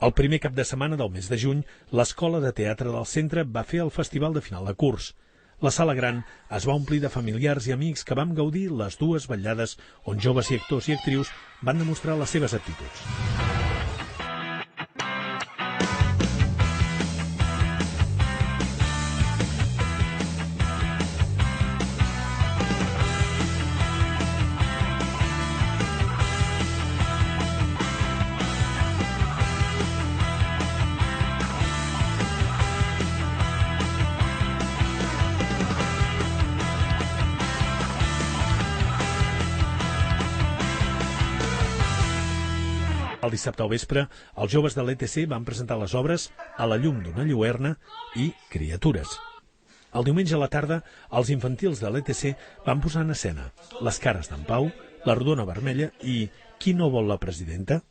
El primer cap de setmana del mes de juny, l'Escola de Teatre del Centre va fer el festival de final de curs. La sala gran es va omplir de familiars i amics que vam gaudir les dues vetllades on joves i actors i actrius van demostrar les seves aptituds. El dissabte al vespre, els joves de l'ETC van presentar les obres A la llum d'una lluerna i Criatures. El diumenge a la tarda, els infantils de l'ETC van posar en escena Les cares d'en Pau, La rodona vermella i Qui no vol la presidenta?